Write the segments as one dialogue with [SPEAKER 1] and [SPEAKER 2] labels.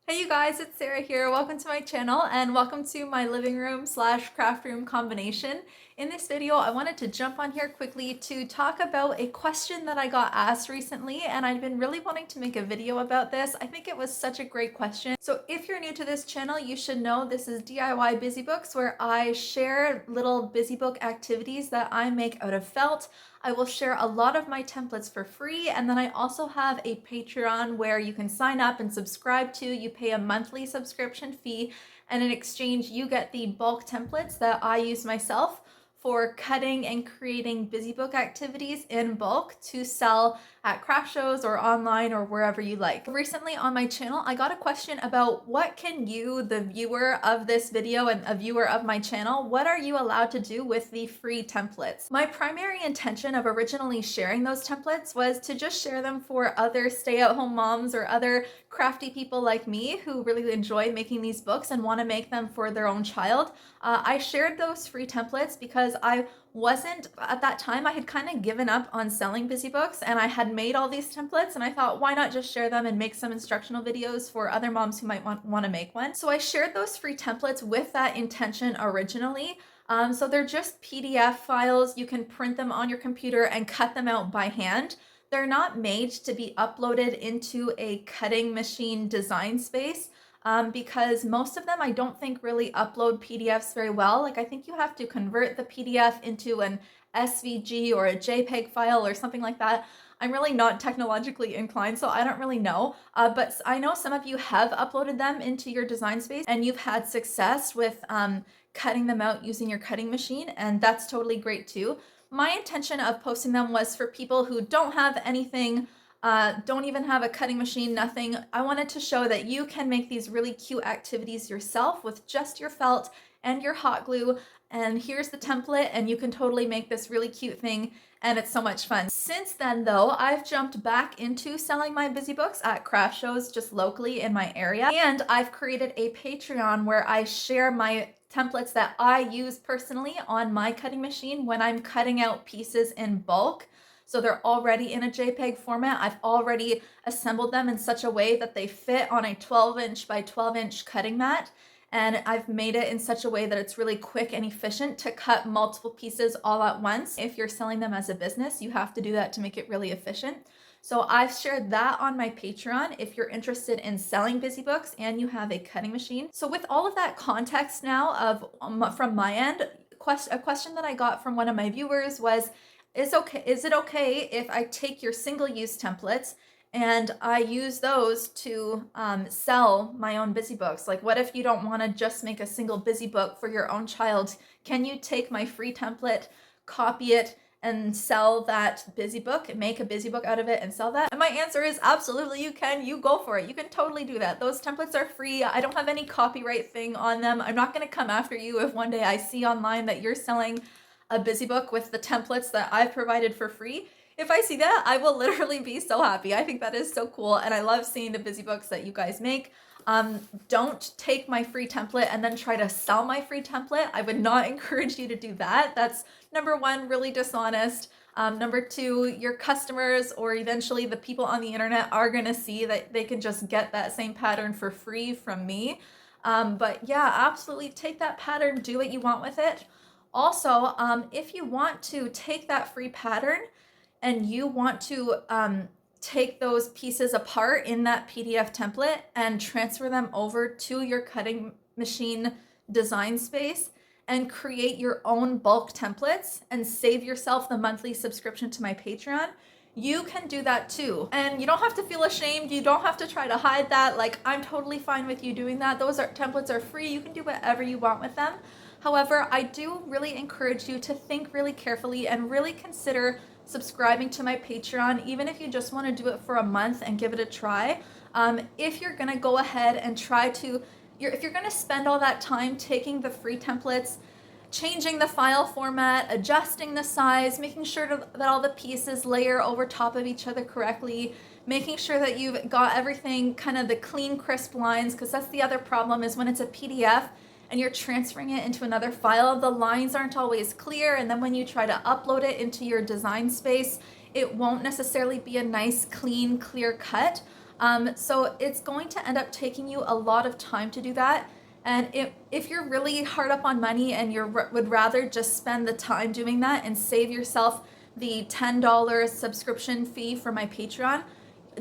[SPEAKER 1] Hey you guys, it's Sarah here. Welcome to my channel and welcome to my living room slash craft room combination. In this video, I wanted to jump on here quickly to talk about a question that I got asked recently, and I've been really wanting to make a video about this. I think it was such a great question. So if you're new to this channel, you should know this is DIY Busy Books, where I share little busy book activities that I make out of felt. I will share a lot of my templates for free, and then I also have a Patreon where you can sign up and subscribe to. You pay a monthly subscription fee, and in exchange you get the bulk templates that I use myself for cutting and creating busy book activities in bulk to sell at craft shows or online or wherever you like. Recently on my channel, I got a question about what can you, the viewer of this video and a viewer of my channel, what are you allowed to do with the free templates? My primary intention of originally sharing those templates was to just share them for other stay-at-home moms or other crafty people like me who really enjoy making these books and want to make them for their own child. I shared those free templates because I wasn't, at that time, I had kind of given up on selling busy books, and I had made all these templates, and I thought, why not just share them and make some instructional videos for other moms who might want to make one. So I shared those free templates with that intention originally. So they're just PDF files. You can print them on your computer and cut them out by hand. They're not made to be uploaded into a cutting machine design space. Because most of them I don't think really upload PDFs very well. Like I think you have to convert the PDF into an SVG or a JPEG file or something like that. I'm really not technologically inclined, so I don't really know. But I know some of you have uploaded them into your design space and you've had success with cutting them out using your cutting machine, and that's totally great too. My intention of posting them was for people who don't have anything, don't even have a cutting machine, nothing. I wanted to show that you can make these really cute activities yourself with just your felt and your hot glue. And here's the template, and you can totally make this really cute thing, and it's so much fun. Since then though, I've jumped back into selling my busy books at craft shows just locally in my area, and I've created a Patreon where I share my templates that I use personally on my cutting machine when I'm cutting out pieces in bulk. So they're already in a JPEG format. I've already assembled them in such a way that they fit on a 12-inch by 12-inch cutting mat. And I've made it in such a way that it's really quick and efficient to cut multiple pieces all at once. If you're selling them as a business, you have to do that to make it really efficient. So I've shared that on my Patreon if you're interested in selling busy books and you have a cutting machine. So with all of that context now from my end, a question that I got from one of my viewers was, is it okay if I take your single-use templates and I use those to sell my own busy books? Like, what if you don't want to just make a single busy book for your own child? Can you take my free template, copy it, and sell that busy book, make a busy book out of it and sell that? And my answer is absolutely you can. You go for it. You can totally do that. Those templates are free. I don't have any copyright thing on them. I'm not going to come after you if one day I see online that you're selling a busy book with the templates that I've provided for free. If I see that, I will literally be so happy. I think that is so cool, and I love seeing the busy books that you guys make. Don't take my free template and then try to sell my free template. I would not encourage you to do that. That's number one, really dishonest. Number two, your customers or eventually the people on the internet are gonna see that they can just get that same pattern for free from me. But yeah, absolutely take that pattern, do what you want with it. Also, if you want to take that free pattern and you want to take those pieces apart in that PDF template and transfer them over to your cutting machine design space and create your own bulk templates and save yourself the monthly subscription to my Patreon, you can do that too. And you don't have to feel ashamed. You don't have to try to hide that. Like, I'm totally fine with you doing that. Those templates are free. You can do whatever you want with them. However, I do really encourage you to think really carefully and really consider subscribing to my Patreon, even if you just want to do it for a month and give it a try. If you're going to go ahead and if you're going to spend all that time taking the free templates, changing the file format, adjusting the size, making sure that all the pieces layer over top of each other correctly, making sure that you've got everything kind of the clean, crisp lines, because that's the other problem is when it's a PDF and you're transferring it into another file, the lines aren't always clear, and then when you try to upload it into your design space, it won't necessarily be a nice, clean, clear cut. So it's going to end up taking you a lot of time to do that. And if you're really hard up on money and you would rather just spend the time doing that and save yourself the $10 subscription fee for my Patreon,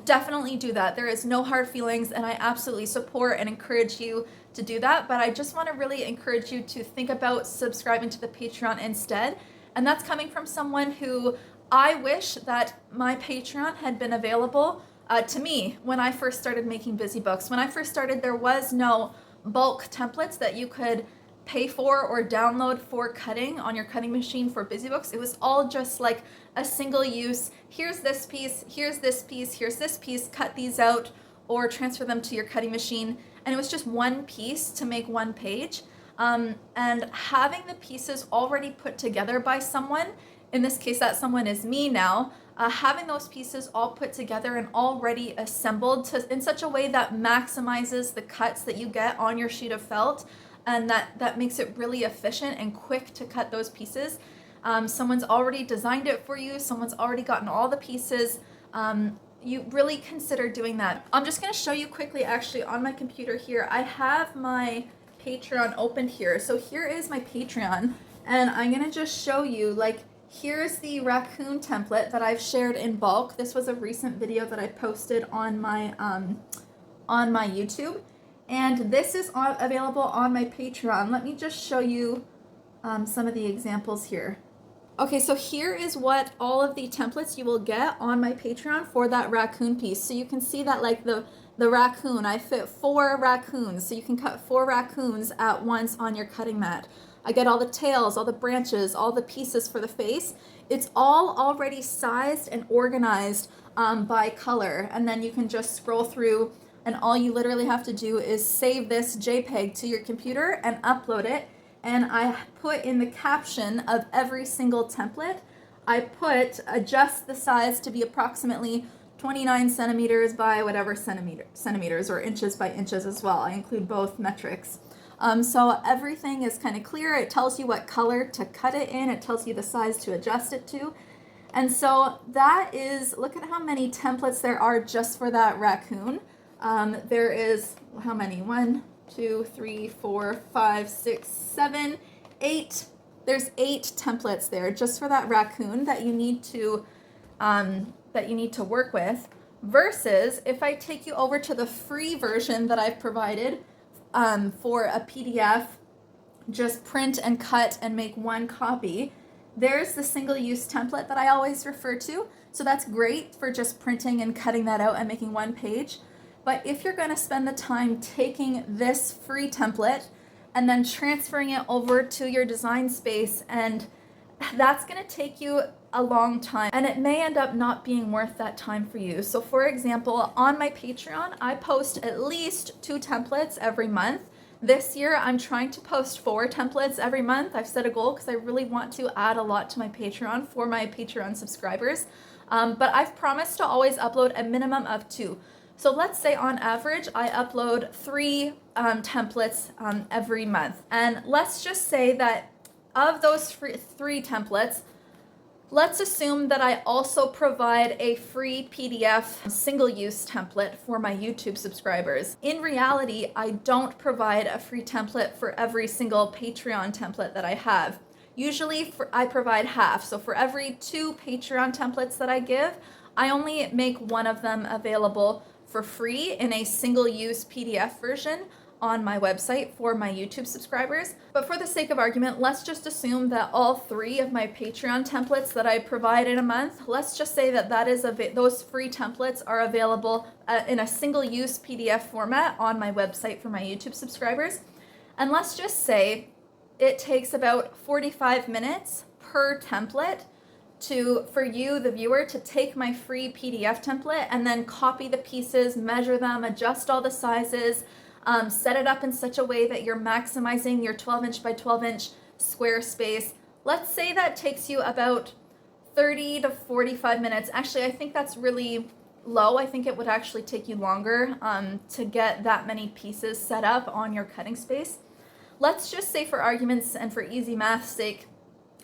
[SPEAKER 1] definitely do that. There is no hard feelings, and I absolutely support and encourage you to do that. But I just want to really encourage you to think about subscribing to the Patreon instead. And that's coming from someone who I wish that my Patreon had been available to me when I first started making busy books. When I first started, there was no bulk templates that you could pay for or download for cutting on your cutting machine for busy books. It was all just like a single use, here's this piece, here's this piece, here's this piece, cut these out or transfer them to your cutting machine. And it was just one piece to make one page. And having the pieces already put together by someone, in this case that someone is me now, having those pieces all put together and already assembled in such a way that maximizes the cuts that you get on your sheet of felt, and that makes it really efficient and quick to cut those pieces. Someone's already designed it for you, someone's already gotten all the pieces. You really consider doing that. I'm just going to show you quickly actually on my computer here. I have my Patreon opened here. So here is my Patreon, and I'm going to just show you, like, here's the raccoon template that I've shared in bulk. This was a recent video that I posted on my YouTube, and this is available on my Patreon. Let me just show you some of the examples here. Okay, so here is what all of the templates you will get on my Patreon for that raccoon piece. So you can see that, like, the raccoon, I fit 4 raccoons, so you can cut 4 raccoons at once on your cutting mat. I get all the tails, all the branches, all the pieces for the face. It's all already sized and organized by color, and then you can just scroll through, and all you literally have to do is save this JPEG to your computer and upload it. And I put in the caption of every single template, I put adjust the size to be approximately 29 centimeters by whatever centimeters, or inches by inches as well. I include both metrics. So everything is kind of clear. It tells you what color to cut it in. It tells you the size to adjust it to. And so that is, look at how many templates there are just for that raccoon. There is, how many? 1, 2, 3, 4, 5, 6, 7, 8. There's 8 templates there just for that raccoon that you need to work with. Versus if I take you over to the free version that I've provided for a PDF, just print and cut and make one copy. There's the single-use template that I always refer to. So that's great for just printing and cutting that out and making one page. But if you're going to spend the time taking this free template and then transferring it over to your design space, and that's going to take you a long time, and it may end up not being worth that time for you. So for example, on my Patreon, I post at least 2 templates every month. This year, I'm trying to post 4 templates every month. I've set a goal because I really want to add a lot to my Patreon for my Patreon subscribers. But I've promised to always upload a minimum of 2. So let's say on average, I upload 3 templates every month. And let's just say that of those 3 templates, let's assume that I also provide a free PDF single-use template for my YouTube subscribers. In reality, I don't provide a free template for every single Patreon template that I have. Usually I provide half. So for every 2 Patreon templates that I give, I only make one of them available for free in a single-use PDF version on my website for my YouTube subscribers. But for the sake of argument, let's just assume that all 3 of my Patreon templates that I provide in a month, let's just say that those free templates are available in a single-use PDF format on my website for my YouTube subscribers. And let's just say it takes about 45 minutes per template for you, the viewer, to take my free PDF template and then copy the pieces, measure them, adjust all the sizes, set it up in such a way that you're maximizing your 12-inch by 12-inch square space. Let's say that takes you about 30 to 45 minutes. Actually, I think that's really low. I think it would actually take you longer to get that many pieces set up on your cutting space. Let's just say, for arguments and for easy math's sake,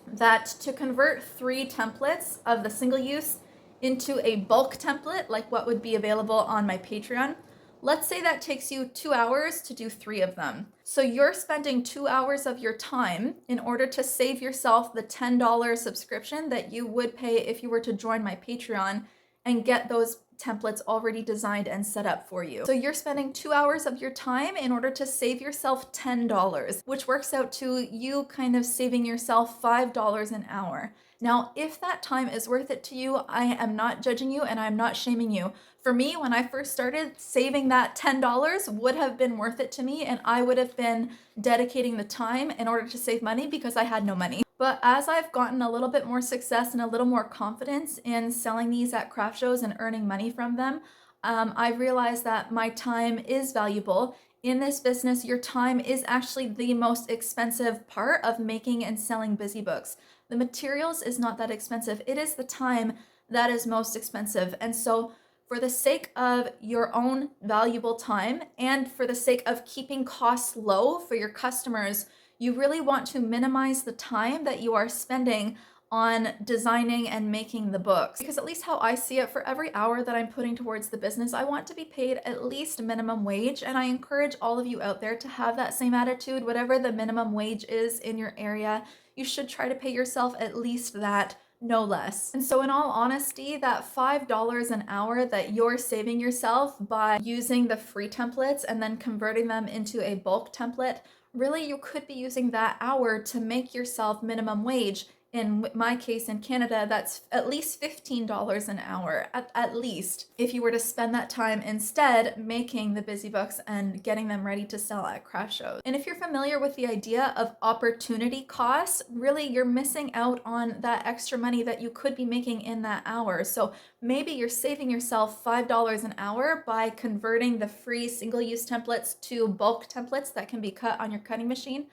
[SPEAKER 1] that to convert 3 templates of the single use into a bulk template, like what would be available on my Patreon, let's say that takes you 2 hours to do 3 of them. So you're spending 2 hours of your time in order to save yourself the $10 subscription that you would pay if you were to join my Patreon and get those templates already designed and set up for you. So you're spending 2 hours of your time in order to save yourself $10, which works out to you kind of saving yourself $5 an hour. Now, if that time is worth it to you, I am not judging you and I'm not shaming you. For me, when I first started, saving that $10 would have been worth it to me, and I would have been dedicating the time in order to save money because I had no money. But as I've gotten a little bit more success and a little more confidence in selling these at craft shows and earning money from them, I realized that my time is valuable. In this business, your time is actually the most expensive part of making and selling busy books. The materials is not that expensive. It is the time that is most expensive. And so for the sake of your own valuable time and for the sake of keeping costs low for your customers, you really want to minimize the time that you are spending on designing and making the books. Because at least how I see it, for every hour that I'm putting towards the business, I want to be paid at least minimum wage. And I encourage all of you out there to have that same attitude. Whatever the minimum wage is in your area, you should try to pay yourself at least that, no less. And so in all honesty, that $5 an hour that you're saving yourself by using the free templates and then converting them into a bulk template, really you could be using that hour to make yourself minimum wage. In my case in Canada, that's at least $15 an hour, at least, if you were to spend that time instead making the busy books and getting them ready to sell at craft shows. And if you're familiar with the idea of opportunity costs, really you're missing out on that extra money that you could be making in that hour. So maybe you're saving yourself $5 an hour by converting the free single-use templates to bulk templates that can be cut on your cutting machine,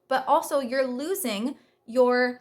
[SPEAKER 1] but also you're losing your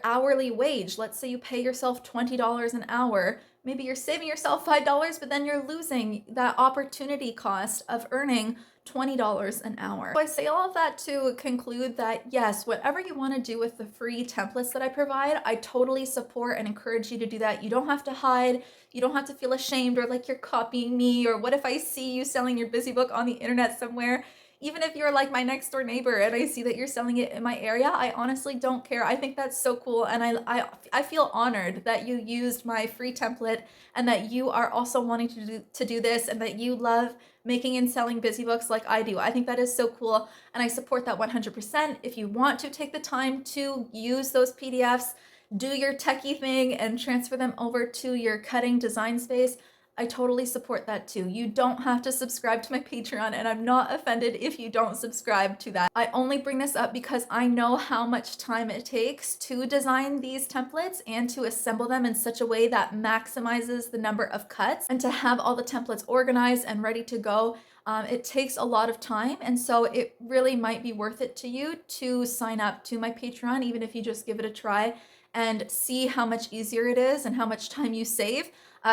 [SPEAKER 1] hourly wage. Let's say you pay yourself $20 an hour. Maybe you're saving yourself $5, but then you're losing that opportunity cost of earning $20 an hour. So I say all of that to conclude that yes, whatever you want to do with the free templates that I provide, I totally support and encourage you to do that. You don't have to hide. You don't have to feel ashamed or like you're copying me, or what if I see you selling your busy book on the internet somewhere? Even if you're like my next door neighbor and I see that you're selling it in my area, I honestly don't care. I think that's so cool. And I feel honored that you used my free template and that you are also wanting to do this and that you love making and selling busy books like I do. I think that is so cool. And I support that 100%. If you want to take the time to use those PDFs, do your techie thing and transfer them over to your cutting design space, I totally support that too. You don't have to subscribe to my Patreon, and I'm not offended if you don't subscribe to that. I only bring this up because I know how much time it takes to design these templates and to assemble them in such a way that maximizes the number of cuts, and to have all the templates organized and ready to go. It takes a lot of time, and so it really might be worth it to you to sign up to my Patreon, even if you just give it a try and see how much easier it is and how much time you save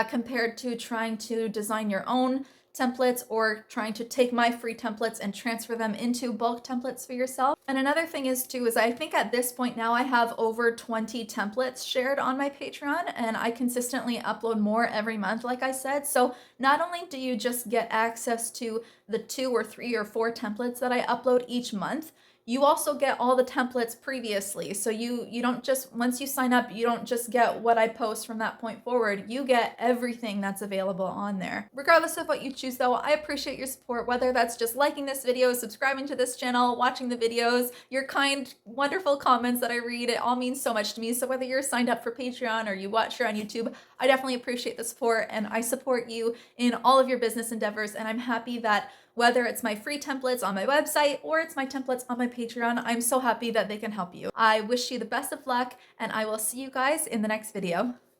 [SPEAKER 1] compared to trying to design your own templates or trying to take my free templates and transfer them into bulk templates for yourself. And another thing is I think at this point now I have over 20 templates shared on my Patreon, and I consistently upload more every month, like I said. So not only do you just get access to the 2 or 3 or 4 templates that I upload each month, you also get all the templates previously. So you don't just, once you sign up, you don't just get what I post from that point forward. You get everything that's available on there. Regardless of what you choose though, I appreciate your support, whether that's just liking this video, subscribing to this channel, watching the videos, your kind, wonderful comments that I read. It all means so much to me. So whether you're signed up for Patreon or you watch here on YouTube, I definitely appreciate the support, and I support you in all of your business endeavors. And I'm happy that whether it's my free templates on my website or it's my templates on my Patreon, I'm so happy that they can help you. I wish you the best of luck, and I will see you guys in the next video.